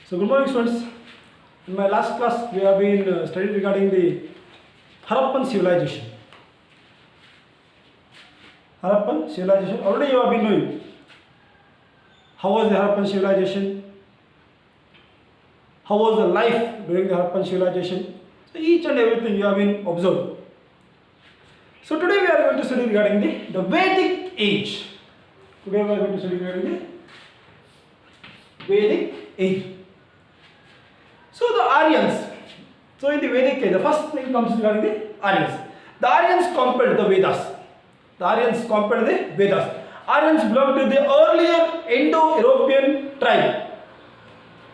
So good morning students. In my last class we have been studying regarding the Harappan civilization. Harappan civilization, already you have been knowing how was the Harappan civilization, how was the life during the Harappan civilization. So each and everything you have been observed. So today we are going to study regarding the Vedic age. Today we are going to study regarding the Vedic age. So the Aryans. So in the Vedic age, the first thing comes regarding the Aryans. The Aryans compiled the Vedas. The Aryans compiled the Vedas. Aryans belonged to the earlier Indo-European tribe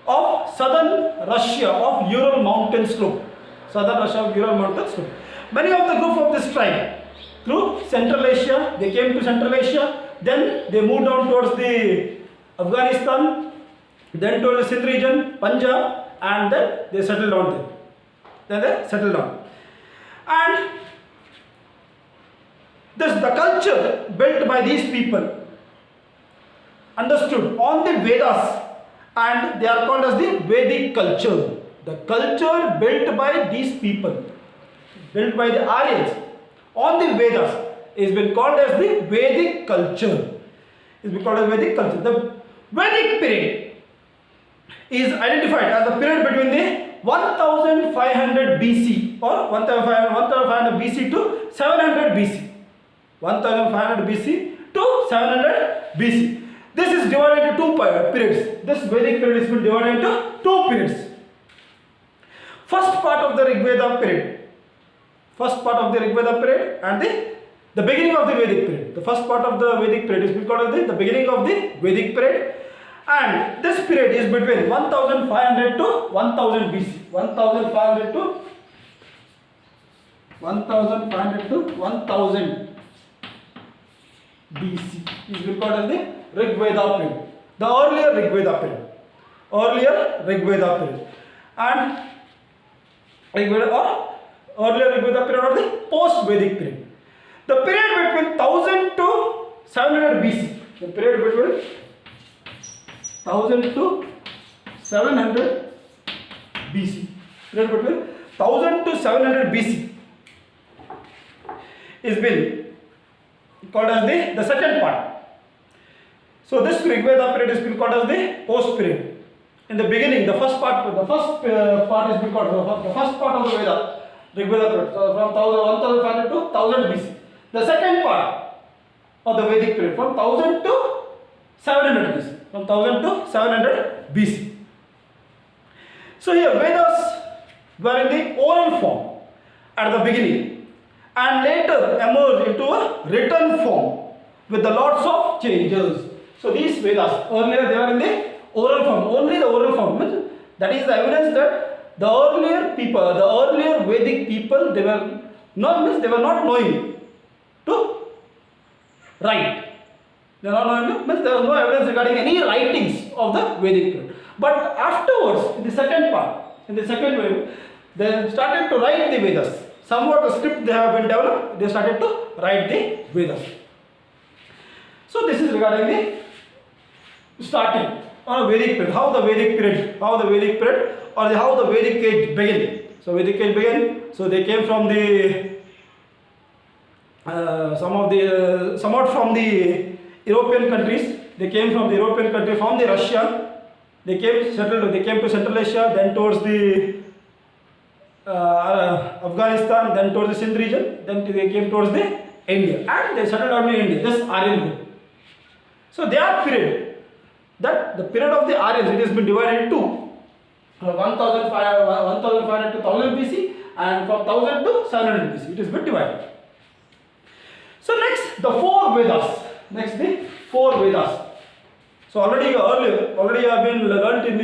of southern Russia of Ural mountain slope. Southern Russia of Ural mountain slope. Many of the group of this tribe through Central Asia, they came to Central Asia, then they moved down towards the Afghanistan, then towards the Sindh region, Punjab, and then they settled down there. And the culture built by these people understood on the Vedas, and they are called as the Vedic culture. The culture built by these people, built by the Aryans on the Vedas, is been called as the Vedic culture. Is been called as Vedic culture. The Vedic period is identified as the period between the 1500 BC or 1500 BC to 700 BC. 1500 BC to 700 BC. This is divided into two periods. This Vedic period is been divided into two periods. First part of the Rig Veda period. First part of the Rig Veda period and the beginning of the Vedic period. The first part of the Vedic period is called as the beginning of the Vedic period. And this period is between 1500 to 1000 BC. 1500 to 1000 BC is called as the Rig Veda period. The earlier Rig Veda period. Earlier Rig Veda period. And Rig Veda or earlier Rig Veda period or the post Vedic period. The period between 1000 to 700 BC. The period between 1000 to 700 BC. Period between 1000 to 700 BC is been called as the second part. So this Rig Veda period is been called as the post period. In the beginning, the first part is been called the first part of the Veda, Rig Veda period, from 1500 to 1000 BC. The second part of the Vedic period from 1000 to 700 BC. From 1000 to 700 BC. So here Vedas were in the oral form at the beginning and later emerged into a written form with the lots of changes. So these Vedas earlier they were in the oral form, only the oral form. That is the evidence that the earlier people, the earlier Vedic people, they were not knowing to write. There was no evidence regarding any writings of the Vedic period. But afterwards, in the second wave, they started to write the Vedas. Somewhat the script they have been developed, they started to write the Vedas. So this is regarding the starting or Vedic period. How the Vedic period or how the Vedic age began. So Vedic age began. So they came from the somewhat from the European countries. They came from the European country, from the Russia. They came to Central Asia, then towards the Afghanistan, then towards the Sindh region, then they came towards the India, and they settled down in India. This Aryan group. So their period, that the period of the Aryans, it has been divided into 1500 to 1000 BC and from 1000 to 700 BC. It has been divided. So next, the four Vedas. Next, the four Vedas. So already you have been learnt in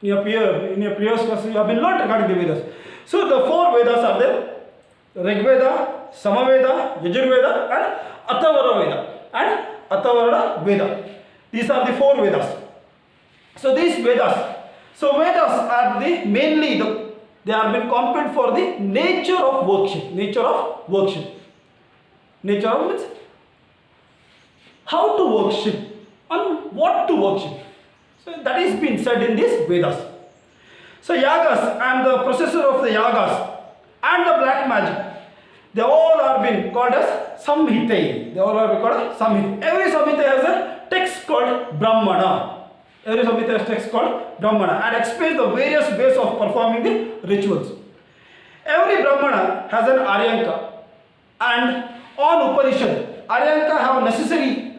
your previous class. You have been learnt regarding the Vedas. So the four Vedas are there: Rig Veda, Samaveda, Yajurveda, and Atharvaveda Veda. These are the four Vedas. So these Vedas. So Vedas are they have been compared for the nature of worship. Nature of worship. Nature of means how to worship and what to worship. So that is been said in these Vedas. So yagas and the processor of the yagas and the black magic, they all are being called as samhite. They all are being called as samhite. Every samhita has a text called Brahmana. Every samhita has a text called Brahmana and explains the various ways of performing the rituals. Every Brahmana has an Aryanka, and all Upanishad, Aryanka have necessary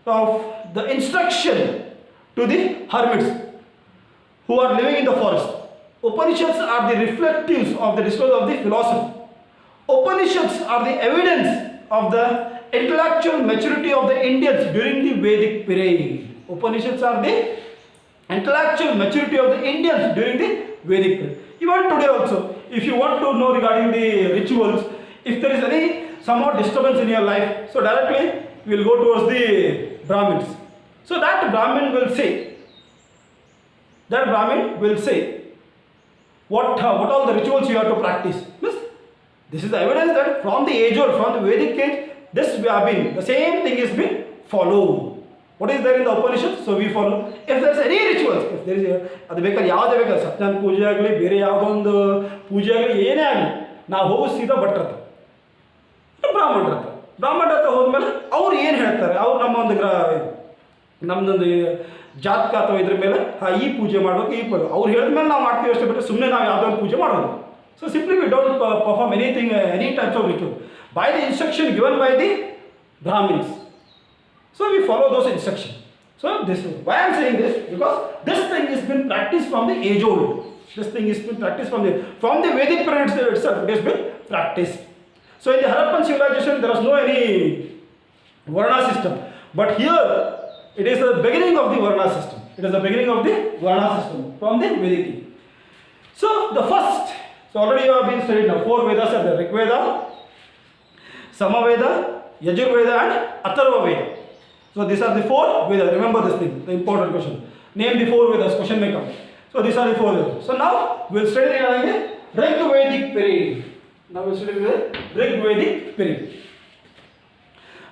of the instruction to the hermits who are living in the forest. Upanishads are the reflectives of the discourse of the philosophy. Upanishads are the evidence of the intellectual maturity of the Indians during the Vedic period. Upanishads are the intellectual maturity of the Indians during the Vedic period. Even today also, if you want to know regarding the rituals, if there is any somewhat disturbance in your life, so directly we will go towards the Brahmins. So that Brahmin will say, what all the rituals you have to practice. This is the evidence that from the age old, from the Vedic age, this we have been, the same thing is been followed. What is there in the Upanishads? So we follow. If there is any rituals, if there is ಅದು ಬೇಕಾದ್ರೆ ಯಾವುದೇ ಬೇಕಾದ್ರೆ ಸತ್ಯನಾರಾಯಣ ಪೂಜೆ ಆಗಲಿ, ಬೇರೆ ಯಾವುದೊಂದು ಪೂಜೆ ಆಗಲಿ, ಏನೇ ಆಗಲಿ, ನಾವು ಹೋಗಿ ಸೀದಾ ಭಟ್ರ ಹತ್ರ, ಬ್ರಾಹ್ಮಣರ ಹತ್ರ ಹೋದ್ಮೇಲೆ ಅವ್ರು ಏನು ಹೇಳ್ತಾರೆ, ಅವ್ರು ನಮ್ಮದೊಂದು ಜಾತಕ ಅಥವಾ ಇದ್ರ ಮೇಲೆ ಈ ಪೂಜೆ ಮಾಡಬೇಕು, ಈ ಪೂಜೆ ಅವ್ರು ಹೇಳಿದ್ಮೇಲೆ ನಾವು ಮಾಡ್ತೀವಿ ಅಷ್ಟೇ, ಬಿಟ್ಟರೆ ಸುಮ್ಮನೆ ನಾವು ಯಾವುದೋ ಒಂದು ಪೂಜೆ ಮಾಡೋದು. So simply we don't perform anything, any types of ritual by the instruction given by the Brahmins. So we follow those instructions. So this is why I am saying this, because this thing has been practiced from the age old. This thing has been practiced from the Vedic period itself. It has been practiced. So in the Harappan civilization there was no any Varna system, but here it is the beginning of the Varna system. It is the beginning of the Varna system from the Vedic. So the first. So already you have been studied now. 4 Vedas are there: Rig Veda, Samaveda, Yajurveda and Atharva Veda. So these are the 4 Vedas. Remember this thing, the important question. Name the 4 Vedas, question may come. So these are the 4 Vedas. So now we will study regarding the Rig Vedic period. Now we will study the Rig Vedic period.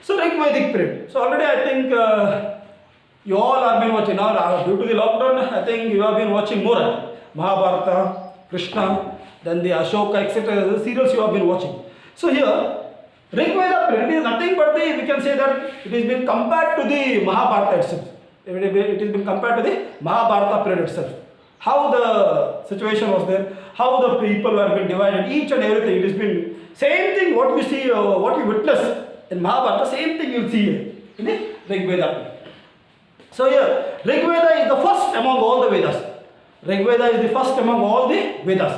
So Rig Vedic period. So already I think you all have been watching. Now due to the lockdown, I think you have been watching more. Mahabharata, Krishna, then the Ashoka, etc. The serials you have been watching. So here, Rig Veda period is nothing but we can say that it has been compared to the Mahabharata itself. It has been compared to the Mahabharata period itself. How the situation was there, how the people were being divided, each and everything. It has been same thing what we see, what we witness in Mahabharata, same thing you will see here in the Rig Veda period. So here, Rig Veda is the first among all the Vedas. Rig Veda is the first among all the Vedas.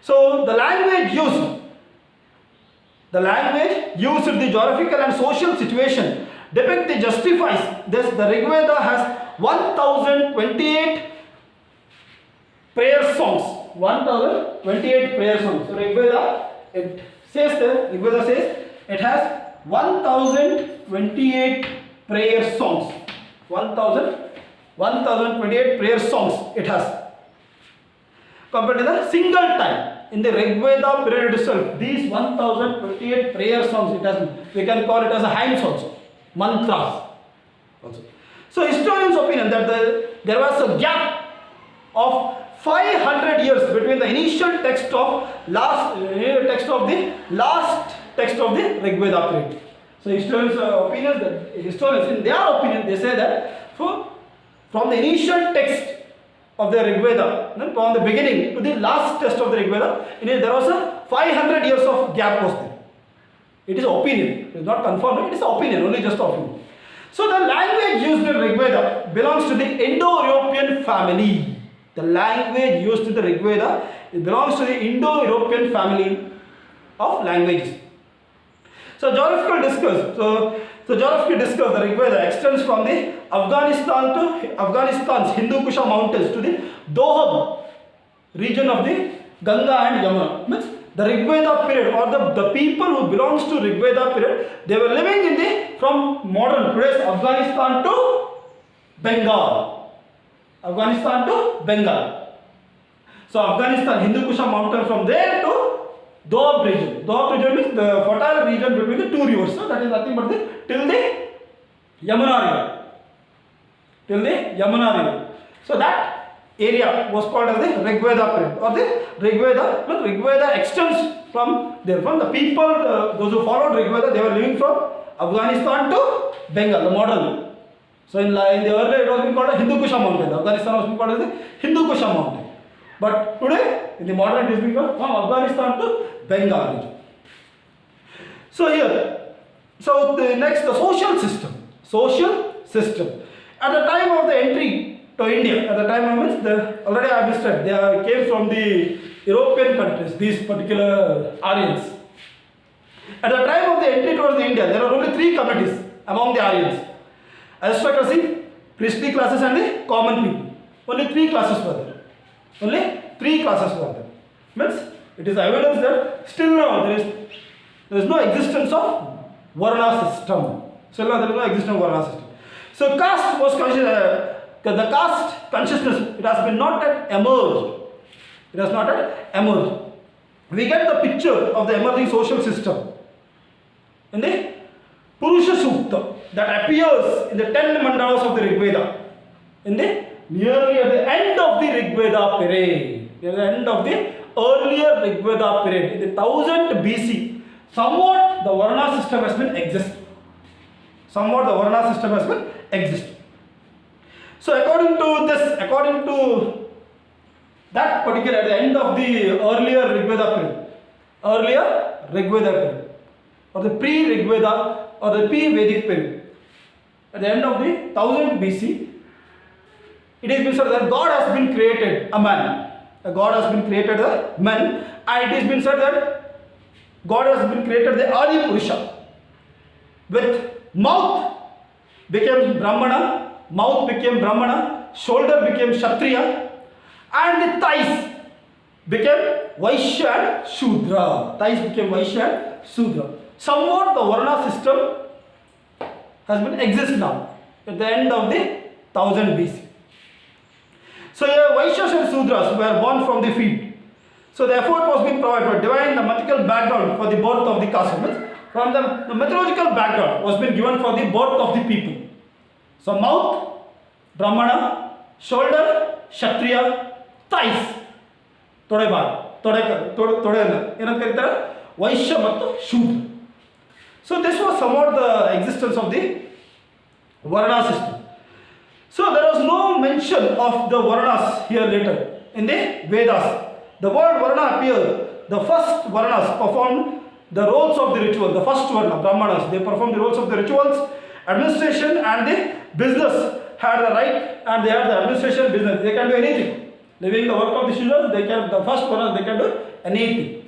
So the language used in the geographical and social situation justifies this. The Rig Veda has 1028 prayer songs. 1028 prayer songs. So Rig Veda, it says there, Rig Veda says it has 1028 prayer songs. 1028 prayer songs it has. Compared to the single time in the Rig Veda period itself, these 1028 prayer songs, it has, we can call it as a hymns also, mantras also. So historians' opinion that there was a gap of 500 years between the initial text of the last text of the Rig Veda period. So historians' opinions, that historians in their opinion, they say that from the initial text of the Rig Veda, from the beginning to the last text of the Rig Veda, there was a 500 years of gap was there. It is opinion, it is not confirmed, it is opinion, only just opinion. So the language used in Rig Veda belongs to the Indo-European family. The language used in the Rig Veda, it belongs to the Indo-European family of languages. So geographical discourse. So geographical discourse, the Rig Veda extends from the Afghanistan's Hindu Kusha mountains to the Dohab region of the Ganga and Yamuna. Means the Rig Veda period, or the people who belongs to Rig Veda period, they were living from modern today's Afghanistan to Bengal. Afghanistan to Bengal. So Afghanistan, Hindu Kusha mountain, from there to Doab region. Doab region means the fertile region between the 2 rivers. So that is nothing but till the Yamuna river. So that area was called as the Rigveda period, or the Rigveda. Look, Rigveda extends from there. From the people, those who followed Rigveda, they were living from Afghanistan to Bengal, the modern. So in the earlier it was being called a Hindu Kusha mountain. Afghanistan was being called as the Hindu Kusha mountain. But today, in the modern it is being called from Afghanistan to Bengal region. So here, so the next, the social system. Social system. At the time of the entry to India, at the time of which already I have listed, they came from the European countries, these particular Aryans. At the time of the entry towards the India, there were only three communities among the Aryans: aristocracy, priestly classes, and the common people. Only three classes were there. Only three classes were there. Means it is evidence that still now there is no existence of Varna system. Still now there is no existence of Varna system. So caste was the caste consciousness, it has been not yet emerged. It has not yet emerged. We get the picture of the emerging social system in the Purusha Sukta that appears in the 10 mandalas of the Rigveda, in the nearly at the end of the Rigveda period, at the end of the earlier Rigveda period, in the 1000 BC, somewhat the Varna system has been existing. Somewhat the Varna system has been existing. So according to that particular, at the end of the earlier Rigveda period, or the pre-Rigveda or the pre-Vedic period, at the end of the 1000 BC, it is been said that God has been created a man. God has been created a man, and it has been said that God has been created the Adi Purusha. With mouth became Brahmana, shoulder became Kshatriya, and the thighs became Vaishya and Shudra. Somewhat the Varna system has been exist now at the end of the 1000 BC. So here Vaishyas and Sudras were born from the feet. So the effort was being provided to divine the mythical background for the birth of the caste. From the mythological background was being given for the birth of the people. So mouth, Brahmana, shoulder, Kshatriya, thighs, Vaishya ಮತ್ತು Shudra. So this was somewhat the existence of the Varna system. So there was no mention of the Varnas here later in the Vedas. The word Varna appeared. The first Varnas performed the roles of the ritual. The first Varna, Brahmanas, they performed the roles of the rituals, administration, and the business had the right, and they had the administration business. They can do anything. Leaving the work of the Shudras, the first Varnas, they can do anything.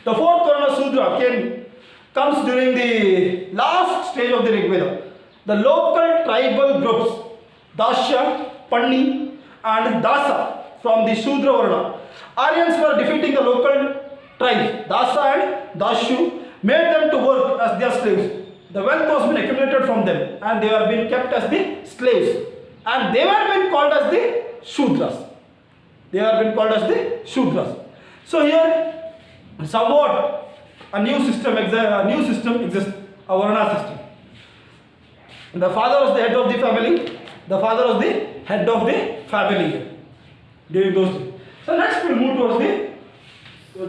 The fourth Varna Sudra comes during the last stage of the Rigveda. The local tribal groups, Dasya, Panni, and Dasa from the Shudra Varna. Aryans were defeating the local tribes, Dasa and Dashu, made them to work as their slaves. The wealth was being accumulated from them, and they were being kept as the slaves. And they were being called as the Shudras. So here, somewhat a new system exists, a Varna system. The father was the head of the family. During those days. So next we will move towards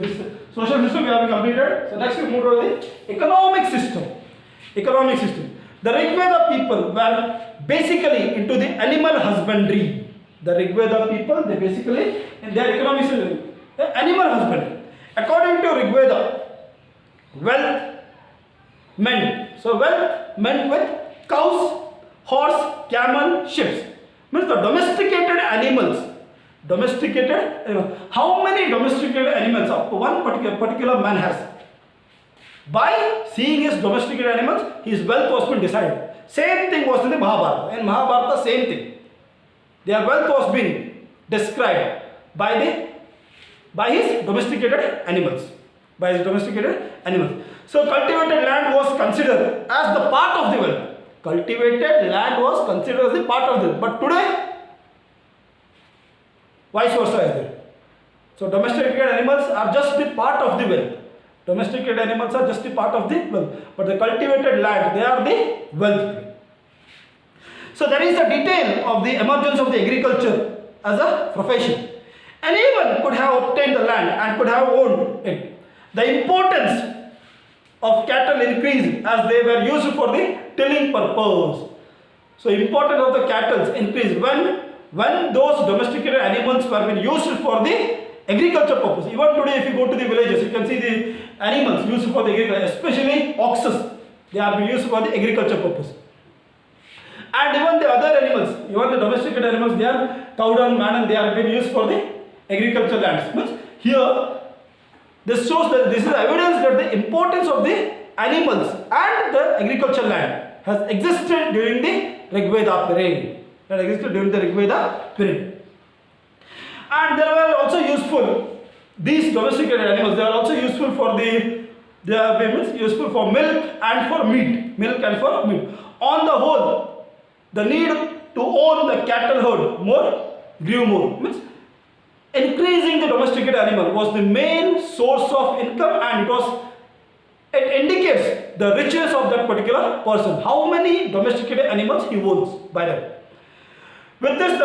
this social system we have completed. So next we will move towards the economic system. The Rigveda people were basically into the animal husbandry. The Rigveda people, they basically in their economic system, the animal husbandry. According to Rigveda, wealth meant with cows, horse, camel, ships. Means the domesticated animals. How many domesticated animals one particular man has? By seeing his domesticated animals, his wealth was been decided. Same thing was in the Mahabharata. In Mahabharata, same thing. Their wealth was being described by his domesticated animals. So cultivated land was considered as the part of the wealth. But today, vice versa is there. So domesticated animals are just the part of the wealth. But the cultivated land, they are the wealth. So there is a detail of the emergence of the agriculture as a profession. Anyone could have obtained the land and could have owned it. The importance of cattle increased as they were used for the tilling purpose. So importance of the cattle increased when those domesticated animals were being used for the agriculture purpose. Even today, if you go to the villages, you can see the animals used for the agriculture, especially oxes. They are being used for the agriculture purpose. And even the other animals, even the domesticated animals, they are cow dung, manure, they are being used for the agricultural lands. Means here, this shows that this is evidence that the importance of the animals and the agricultural land has existed during the Rig Veda period. That existed during the Rig Veda period. And they were also useful. These domesticated animals, they are also useful for they are useful for milk and for meat. Milk and for meat. On the whole, the need to own the cattle herd grew more. Means increasing the domesticated animal was the main source of income, and it indicates the richness of that particular person. How many domesticated animals he owns by that. With this,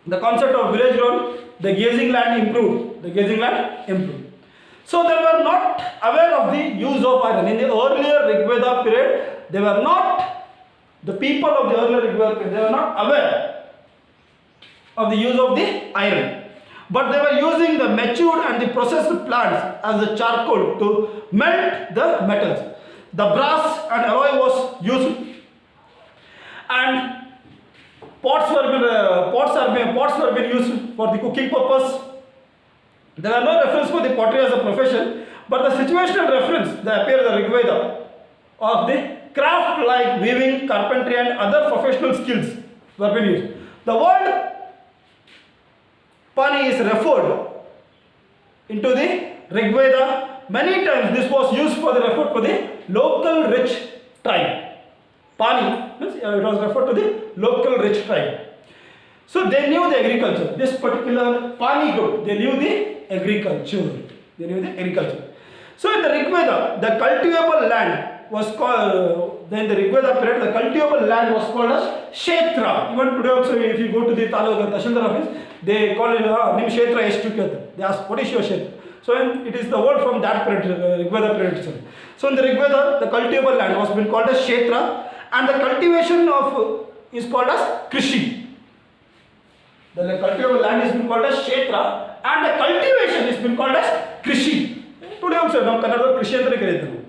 the concept of village road, the grazing land improved. So they were not aware of the use of iron. In the earlier Rig Veda period, the people of the earlier Rig Veda period, they were not aware of the use of the iron. But they were using the matured and the processed plants as the charcoal to melt the metals. The brass and alloy was used, and pots were being used for the cooking purpose. There are no reference for the pottery as a profession, but the situational reference that appears in the Rig Veda of the craft like weaving, carpentry and other professional skills were being used. The word Pani is referred into the Rig Veda. Many times this was used for the local rich tribe. Pani means it was referred to the local rich tribe. So they knew the agriculture. This particular Pani group, they knew the agriculture. So in the Rig Veda, the cultivable land was called, then the Rig Veda period, the cultivable land was called as Kshetra. Even today also, if you go to the Tahsildar office, they call it Nim Kshetra Eshtuketa. They ask, what is your Kshetra? So it is the word from that period, Rig Veda period itself. So in the Rig Veda, the cultivable land was been called as Kshetra, and the cultivation is called as Krishi. The cultivable land is been called as Kshetra, and the cultivation is been called as Krishi. Today also, now Kannada Krishi anta kareytare.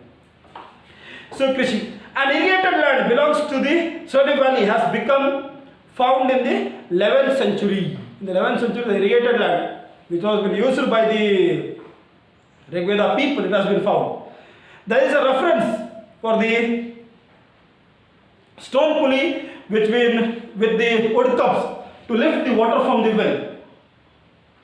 So Krishi. An irrigated land belongs to the Swarni Valley has become found in the 11th century. In the 11th century, the irrigated land, which was been used by the Rig Veda people, it has been found. There is a reference for the stone pulley with the wood cups to lift the water from the well.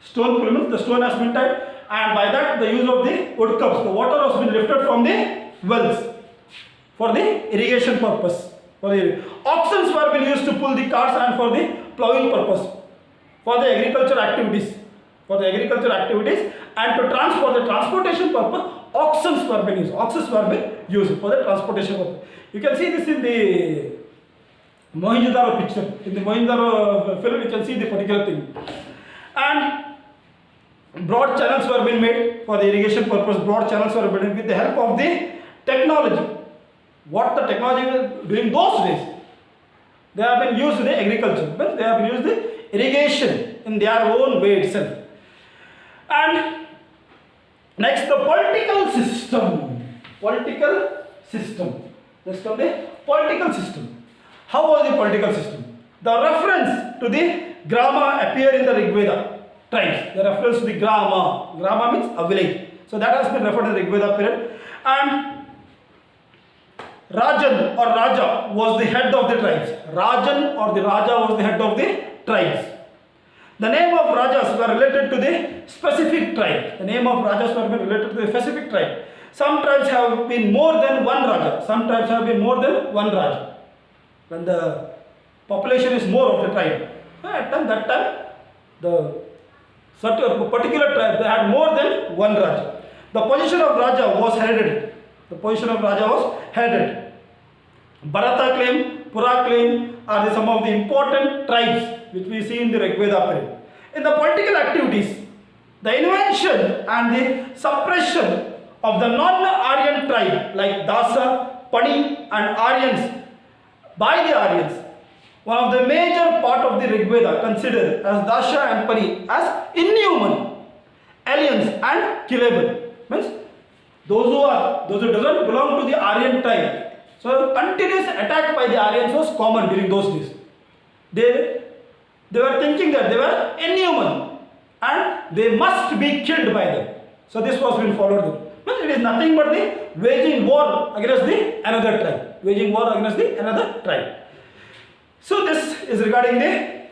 Stone pulley means the stone has been tied, and by that the use of the wood cups, the water has been lifted from the wells for the irrigation purpose. Oxen were being used to pull the carts and for the ploughing purpose, for the agricultural activities. And to transport the transportation purpose, oxen were being used for the transportation purpose. You can see this in the Mohenjo-daro picture. In the Mohenjo-daro film, you can see the particular thing. And broad channels were being made for the irrigation purpose. Broad channels were made with the help of the technology. What the technology was during those days, they have been used in the agriculture, but they have been used in irrigation in their own way itself. And next, the political system. Let's come the political system. How was the political system? The reference to the grama appear in the Rig Veda tribes. The reference to the grama. Grama means a village. So that has been referred to the Rig Veda period. And Rajan or Raja was the head of the tribes. Rajan or the Raja was the head of the tribes. The name of Rajas were related to the specific tribe. Some tribes have been more than one Raja. When the population is more of the tribe, at that time, the particular tribe, they had more than one Raja. The position of Raja was hereditary. Bharata claimed Puraklein are some of the important tribes which we see in the Rig Veda period. In the political activities, the invention and the suppression of the non-Aryan tribe like Dasa, Pani and Aryans by the Aryans, one of the major part of the Rig Veda considered as Dasha and Pani as inhuman, aliens and killable. Means those who doesn't belong to the Aryan tribe. So continuous attack by the Aryans was common during those days. They were thinking that they were inhuman and they must be killed by them. So this was being followed. But it is nothing but the waging war against the another tribe. Waging war against the another tribe. So this is regarding the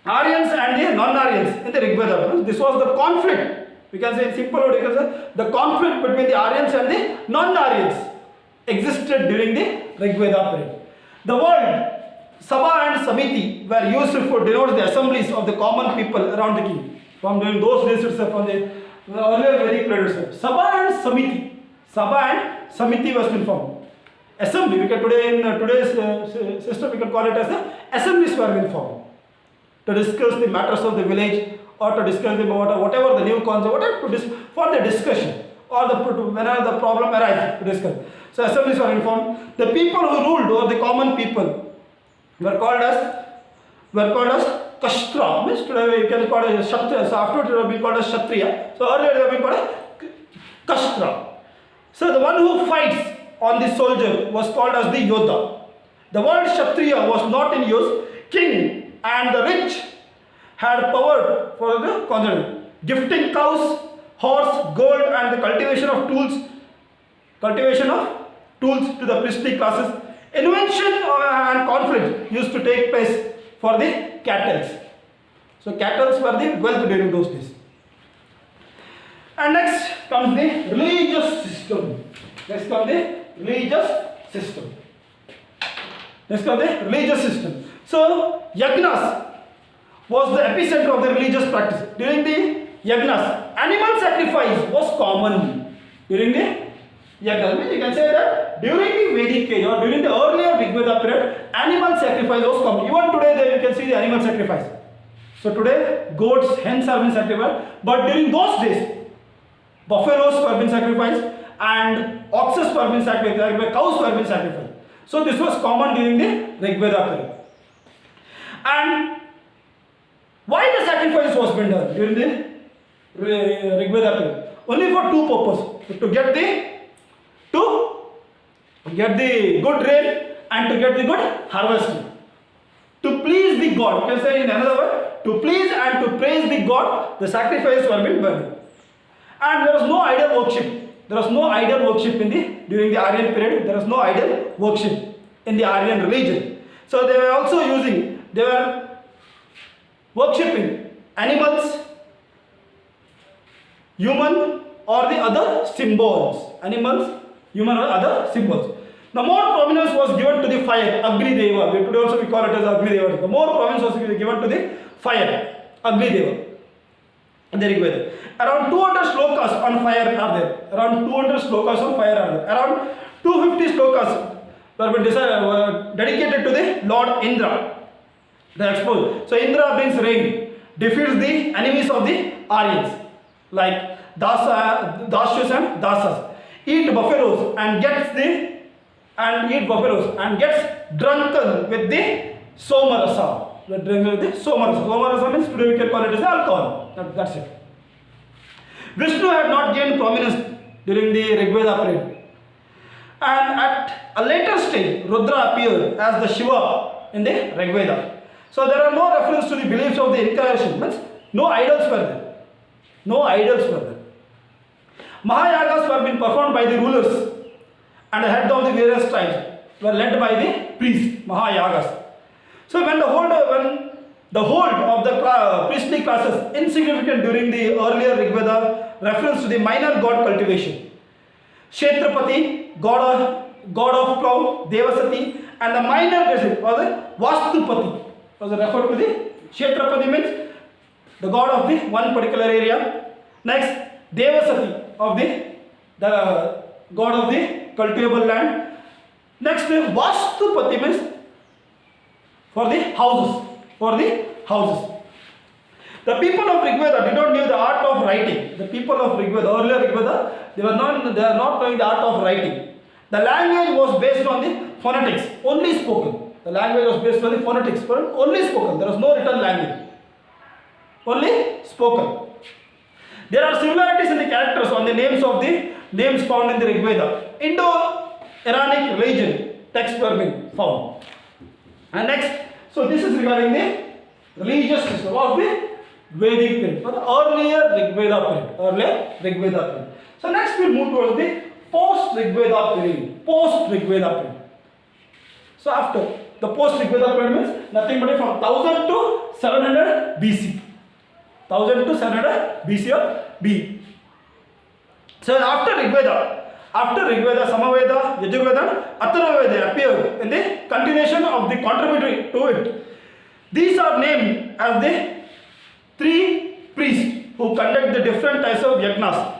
Aryans and the non-Aryans in the Rig Veda. This was the conflict. We can say in simple word, the conflict between the Aryans and the non-Aryans existed during the Rig Veda period. The word Sabha and Samiti were used for denote the assemblies of the common people around the king. From during those days itself, from the earlier Vedic period itself. Sabha and Samiti. Sabha and Samiti was been formed. Assembly, we can today in today's system we can call it as the assemblies were being formed to discuss the matters of the village or to discuss the whatever the new concept, whatever for the discussion or whenever the problem arises to discuss. So assemblies were informed. The people who ruled over the common people were called as Kashtra. Means today we can call it Kshatriya. So afterwards it will be called as Kshatriya. So earlier they will be called as Kashtra. So the one who fights on the soldier was called as the Yodha. The word Kshatriya was not in use. King and the rich had power for the consumption. Gifting cows, horse, gold and the cultivation of tools to the priestly classes. Invention and conflict used to take place for the cattle. So cattle were the wealth during those days. And next comes the religious system. So yagnas was the epicenter of the religious practice. During the yagnas, animal sacrifice was common. During the yagnas, you can say that during the Vedic age or during the earlier Rig Veda period, animal sacrifice was common. Even today you can see the animal sacrifice. So today goats, hens have been sacrificed, but during those days, buffaloes were being sacrificed and oxes were being sacrificed, cows were being sacrificed. So this was common during the Rig Veda period. And why the sacrifice was being done during the Rig Veda period? Only for two purposes: to get the good rain and to get the good harvest. To please the God, you can say in another word, to please and to praise the God, the sacrifice were being burned. And there was no idol worship. During the Aryan period. There was no idol worship in the Aryan religion. So they were worshipping animals, human or the other symbols. The more prominence was given to the fire, Agni Deva. Today also we call it as Agni Deva. The more prominence was given to the fire, Agni Deva. Around 200 slokas on fire are there. Around 250 slokas were dedicated to the Lord Indra. So Indra brings rain, defeats the enemies of the Aryans like Dashus and Dasas. Eat buffaloes and gets drunken with the Somarasa. Somarasa means today we can call it as alcohol. That's it. Vishnu had not gained prominence during the Rig Veda period. And at a later stage, Rudra appeared as the Shiva in the Rig Veda. So there are no reference to the beliefs of the incarnation. Means no idols were there. Mahayagas were being performed by the rulers and the head of the various tribes were led by the priests, Mahayagas. So when the hold of the priestly classes insignificant during the earlier Rig Veda, reference to the minor god cultivation. Kshetrapati, god of plow, Devasati, and the minor was the Vastupati. Was referred to the Kshetrapati means the god of the one particular area. Next, Devasati of the god of the cultivable land. Next, Vastupati means For the houses. For the houses. The people of Rigveda did not know the art of writing. The people of Rigveda, earlier Rigveda, they are not knowing the art of writing. The language was based on the phonetics, only spoken. The language was based on the phonetics, only spoken. There was no written language. Only spoken. There are similarities in the characters on the names of the names found in the Rigveda. Indo-Iranic religion texts were being found. And next, so this is regarding the religious system of the Vedic period, for the earlier Rigveda period. So next we move towards the post-Rigveda period. Post-Rigveda period. So after the post-Rigveda period means nothing but from 1000 to 700 BC. 1000 to 700 BC or B. So after Rigveda, Samaveda, Yajurveda, Atharvaveda appear in the continuation of the contributory to it. These are named as the three priests who conduct the different types of yagnas.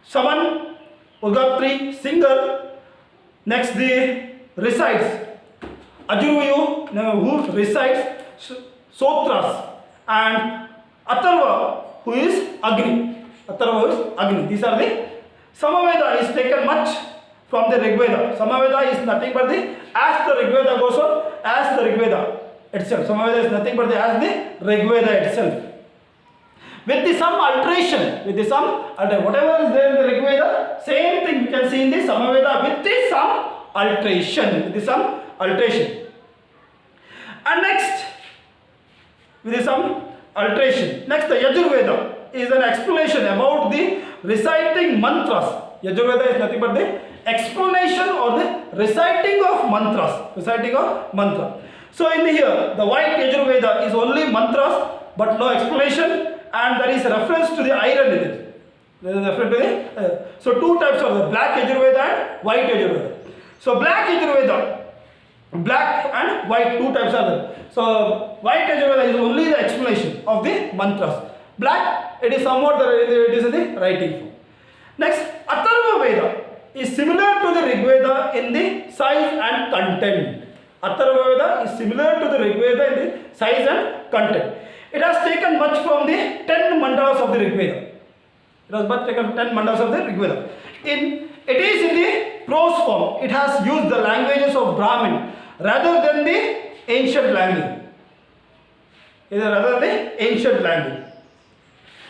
Shaman, Ugatri, singer. Next the recites. Ajurvayu, who recites sotras. And Atharva, who is Agni. These are the Samaveda is taken much from the Rigveda. Samaveda is nothing but the as the Rigveda goes on, as the Rigveda itself. Samaveda is nothing but the as the Rigveda itself. With the some alteration, whatever is there in the Rigveda, same thing we can see in the Samaveda with the some alteration. And next, with some alteration. Next, the Yajurveda is an explanation about the reciting mantras. Yajurveda is nothing but the explanation or the reciting of mantras. So in here, the white Yajurveda is only mantras but no explanation, and there is a reference to the iron in it. There is a reference to the, so two types of the black Yajurveda and white Yajurveda. So black Yajurveda, black and white, two types are there. So white Yajurveda is only the explanation of the mantras. Black, it is somewhat it is in the writing form. Next, Atharva Veda is similar to the Rigveda in the size and content. Atharva Veda is similar to the Rigveda in the size and content. It has taken much from the 10 mandalas of the Rigveda. It has much taken 10 mandalas of the Rigveda. It is in the prose form. It has used the languages of Brahmin rather than the ancient language.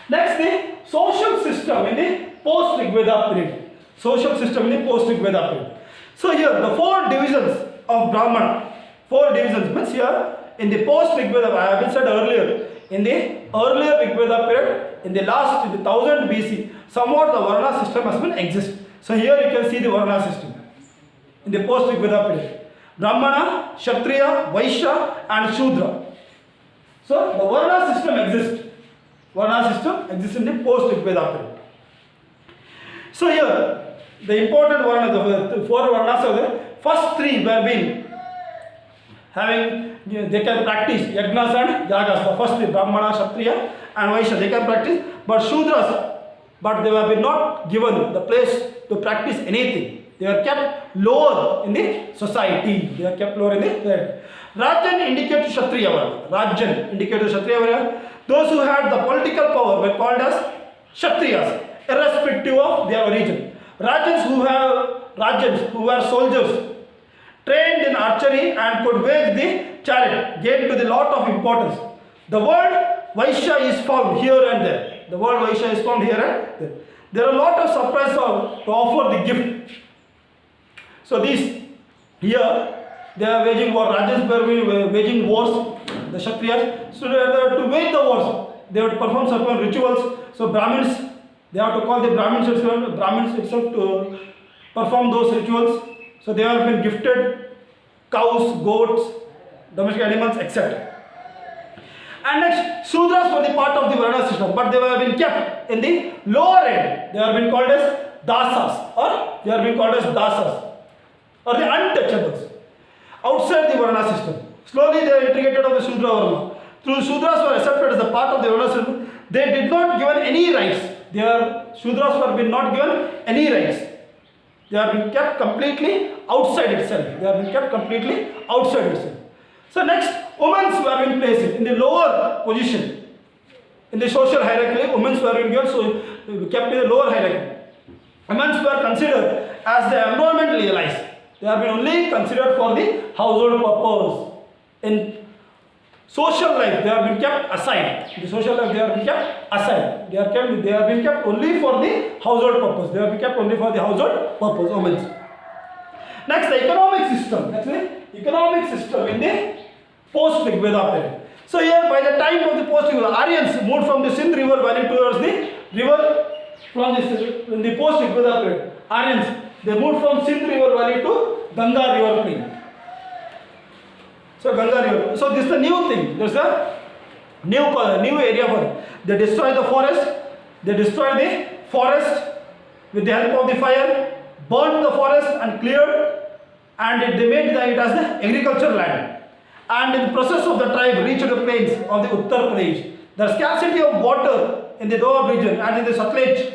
Next, the social system in the post-Rigveda period. So here, the 4 divisions of Brahmana. 4 divisions means here in the post-Rigveda, I have said earlier, in the earlier Rigveda period, in the 1000 BC, somewhat the Varna system has been exist. So here you can see the Varna system in the post-Rigveda period. Brahmana, Kshatriya, Vaishya and Shudra. So the Varna system exists. In the post-Rigveda period. So here, the important Varna, the 4 Varnas are there. First 3 were being having, they can practice Yagnas and Yagas. The first 3, Brahmana, Kshatriya and Vaishya, they can practice. But Shudras, they were been not given the place to practice anything. They were kept lower in the society. Rajan indicated Kshatriya Varga. Those who had the political power were called as Kshatriyas, irrespective of their origin. Rajans who were soldiers, trained in archery and could wage the chariot, gained to the lot of importance. The word Vaishya is found here and there. There are a lot of surprises to offer the gift. So these here, they are waging war. Rajans were waging wars, the Kshatriyas. So to wage the wars, they have to perform certain rituals. So Brahmins, they have to call the Brahmins itself to perform those rituals. So they have been gifted cows, goats, domestic animals, etc. And next, Sudras were the part of the Varna system, but they have been kept in the lower end. They have been called as Dasas, or the untouchables, outside the Varna system. Slowly they are integrated of the Shudra Varna. Through Sudras were accepted as a part of the Varna system. They did not given any rights. Shudras were been not given any rights. They have been kept completely outside itself. They have been kept completely outside itself. So next, women were been placed in the lower position. In the social hierarchy, women were been given, so kept in the lower hierarchy. Women were considered as the environmental allies. They have been only considered for the household purpose. In social life, they have been kept aside. In the social life, they have been kept aside. They have been kept only for the household purpose. They have been kept only for the household purpose. Women. Next, the economic system. Next, the economic system in the post-Rigveda period. So here, by the time of the post-Rigveda, Aryans moved from the Sindh river valley towards the river from this in the post-Rigveda period. Aryans, they moved from Sindh river valley to Ganga river plain. So Ganga river. So this is the new thing. There's a new area for it. They destroy the forest. They destroy the forest with the help of the fire, burned the forest and cleared, and they made it as the agricultural land. And in the process of the tribe reached the plains of the Uttar Pradesh. The scarcity of water in the Doab region and in the Satluj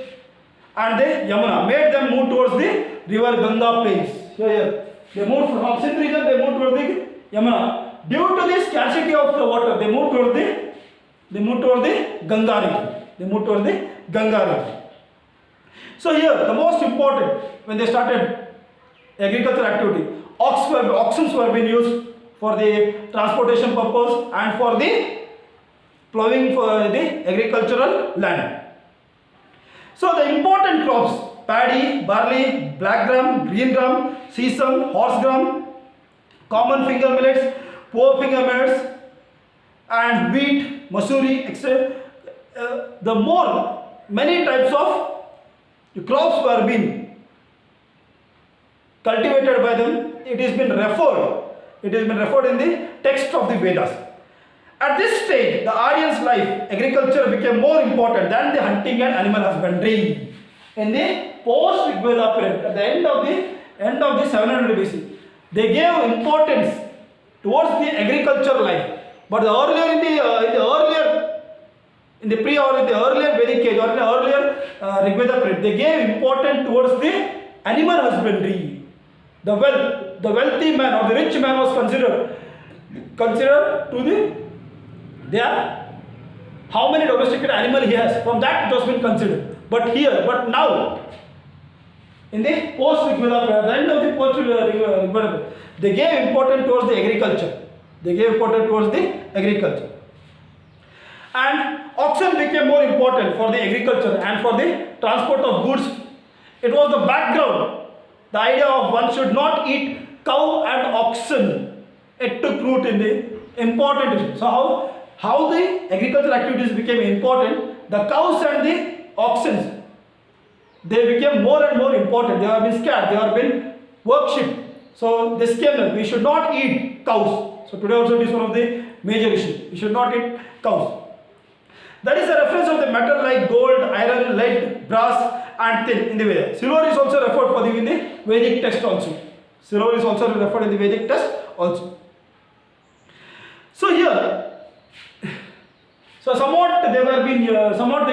and the Yamuna made them move towards the river Ganga plains. Here, they moved from Sindh region, they moved towards the Yamuna. Due to the scarcity of the water, they moved towards the Ganga region. They moved towards the Ganga region. So here, the most important, when they started agricultural activity, oxen were being used for the transportation purpose and for the plowing for the agricultural land. So the important crops, paddy, barley, black gram, green gram, sesame, horse gram, common finger millets, poor finger millets, and wheat, masuri, etc. Many types of crops were being cultivated by them. It has been referred in the text of the Vedas. At this stage, the Aryan's life, agriculture became more important than the hunting and animal husbandry. In the post-Rigveda period, at the end of the 700 BC, they gave importance towards the agricultural life. But earlier in the earlier Vedic age or in the earlier Rigveda period, they gave importance towards the animal husbandry. The wealthy man or the rich man was considered to how many domesticated animal he has. From that it was been considered. But now, in the post-Rigveda period, at the end of the post-Rigveda period, they gave importance towards the agriculture. And oxen became more important for the agriculture and for the transport of goods. It was the background. The idea of one should not eat cow and oxen. It took root in the important issue. So how the agricultural activities became important, the cows and the oxen, they became more and more important. They have been scared, they have been worshipped. So this came, we should not eat cows. So today also it is one of the major issues. We should not eat cows. That is a reference of the metal like gold, iron, lead, brass and tin in the Veda. Silver is also referred for in the Vedic text also. Silver is also referred in the Vedic text also. So here, somewhat they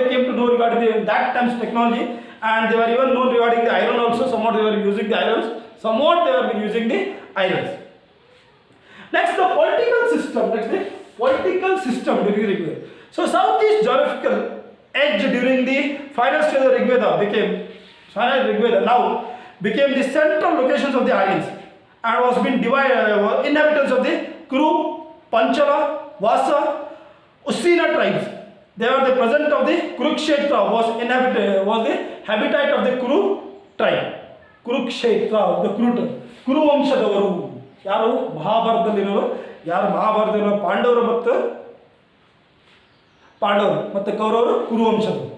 came to know regarding that time's technology, and they were even known regarding the iron also. Somewhat they were using the irons. Somewhat they have been using the irons. Next, the political system. During Rigveda. So southeast geographical edge during the final stage of Rigveda became the central locations of the Aryans and was being divided inhabitants of the Kuru, Panchala, Vasa, Usina tribes. They were the present of the Kurukshetra was the habitat of the Kuru tribe. Kurukshetra of the Kuru Vamshadavaru. ಯಾರು ಮಹಾಭಾರತದಲ್ಲಿರೋ ಪಾಂಡವರು ಮತ್ತು ಕೌರವರು ಕುರುವಂಶದವರು.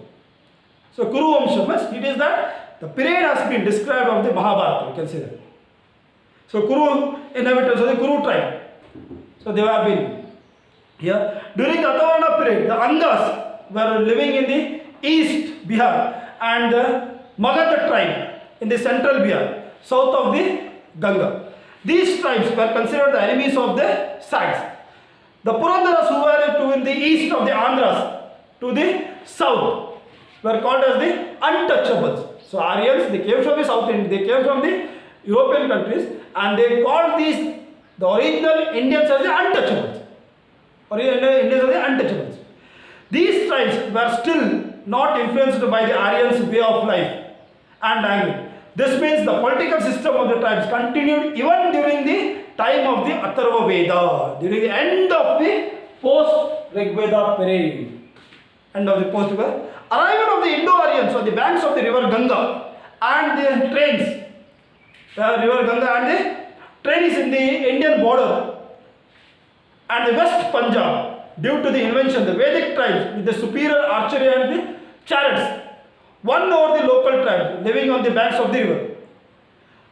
So Kuruvansha means it is that the period has been described of the Mahabharata, you can say that. So Kuru inhabitants of the Kuru tribe. So they have been here. During the Atavarna period, the Angas were living in the east Bihar and the Magadha tribe in the central Bihar, south of the Ganga. These tribes were considered the enemies of the Sags. The Purandaras who were in the east of the Andhras to the south were called as the untouchables. So Aryans, they came from the South Indian, they came from the European countries, and they called the original Indians as the untouchables. Original Indians as the untouchables. These tribes were still not influenced by the Aryans' way of life and language. This means the political system of the tribes continued even during the time of the Atharva Veda, during the end of the post-Rig Veda period. End of the post-Veda. Arrival of the Indo-Aryans on the banks of the river Ganga and the trains, river Ganga and the trains in the Indian border and the West Punjab, due to the invention, the Vedic tribes with the superior archery and the chariots won over the local tribes living on the banks of the river.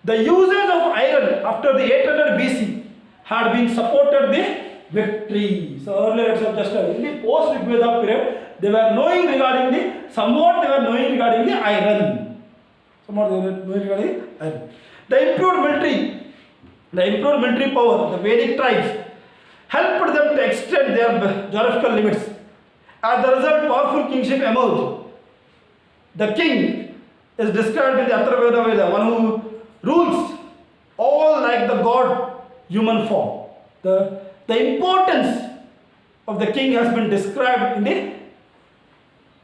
The usage of iron after the 800 BC had been supported the victory. So earlier it's just in the post-Rig Veda period, they were knowing regarding the, somewhat they were knowing regarding the iron. Somewhat they were knowing regarding iron. The improved military power, the Vedic tribes, helped them to extend their geographical limits. As a result, powerful kingship emerged. The king is described in the Atharva Veda, one who rules all like the god human form. The importance of the king has been described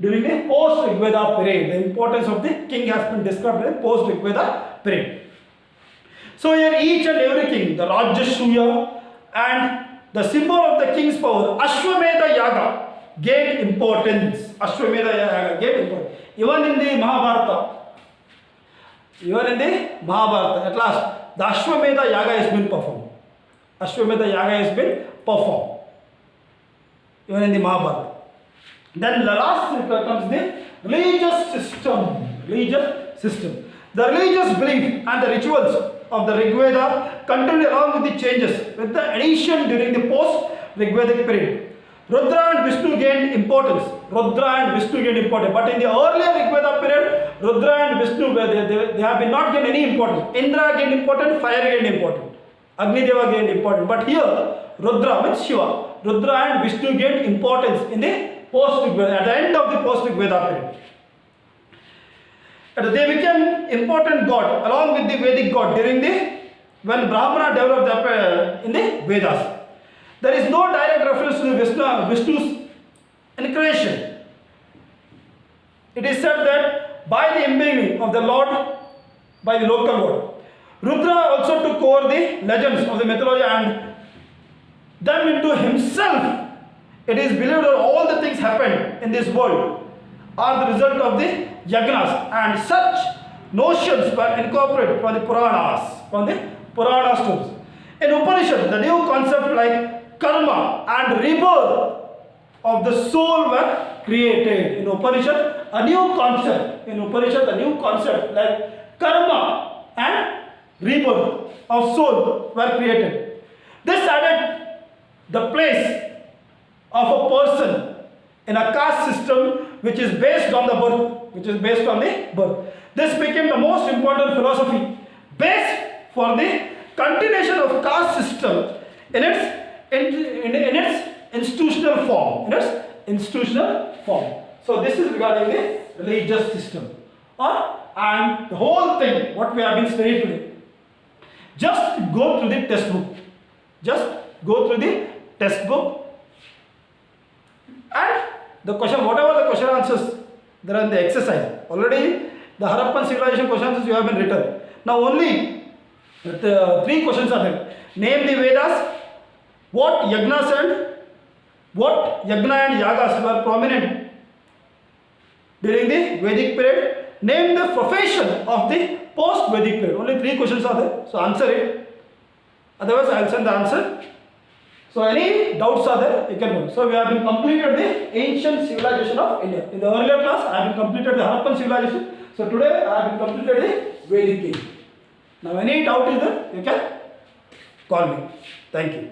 during the post-Rig Veda period. The importance of the king has been described in the post-Rig Veda period. So here each and every king, the Rajasuya and the symbol of the king's power, Ashwamedha Yaga, gained importance. Ashwamedha Yaga gained importance. Even in the Mahabharata, at last, the Ashwamedha Yaga has been performed. Ashwamedha Yaga has been performed. Even in the Mahabharata. Then the last comes the religious system. The religious belief and the rituals of the Rig Veda continued along with the changes with the addition during the post-Rig Vedic period. Rudra and Vishnu gained importance. But in the earlier Rig Veda period, Rudra and Vishnu, they have been not gained any importance. Indra gained importance, fire gained importance. Agni Deva gained importance. But here, Rudra means Shiva. Rudra and Vishnu gained importance in the post-Rig Veda, at the end of the post-Rig Veda period. And they became important god along with the Vedic god when Brahmana developed in the Vedas. There is no direct reference to Vishnu's incarnation. It is said that by the imbuing of the Lord, by the local god, Rudra also took over the legends of the mythology and them into himself. It is believed that all the things happened in this world are the result of the yagnas, and such notions were incorporated from the Purana stories. In Upanishad, the new concept like karma and rebirth of the soul were created. In Upanishad, a new concept like karma and rebirth of soul were created. This added the place of a person in a caste system which is based on the birth. This became the most important philosophy based for the continuation of caste system in its institutional form. So this is regarding the religious system. And the whole thing, what we have been studying today, just go through the textbook. And the question, whatever the question answers, there are in the exercise. Already the Harappan civilization question answers you have been written. Now only the 3 questions are there. Name the Vedas, what yagna and yagas were prominent during the Vedic period. Name the profession of the post-Vedic period. Only 3 questions are there. So answer it. Otherwise I will send the answer. So any doubts are there, you can go. So we have been completed the ancient civilization of India. In the earlier class, I have been completed the Harappan civilization. So today I have been completed the Vedic age. Now any doubt is there, you can call me. Thank you.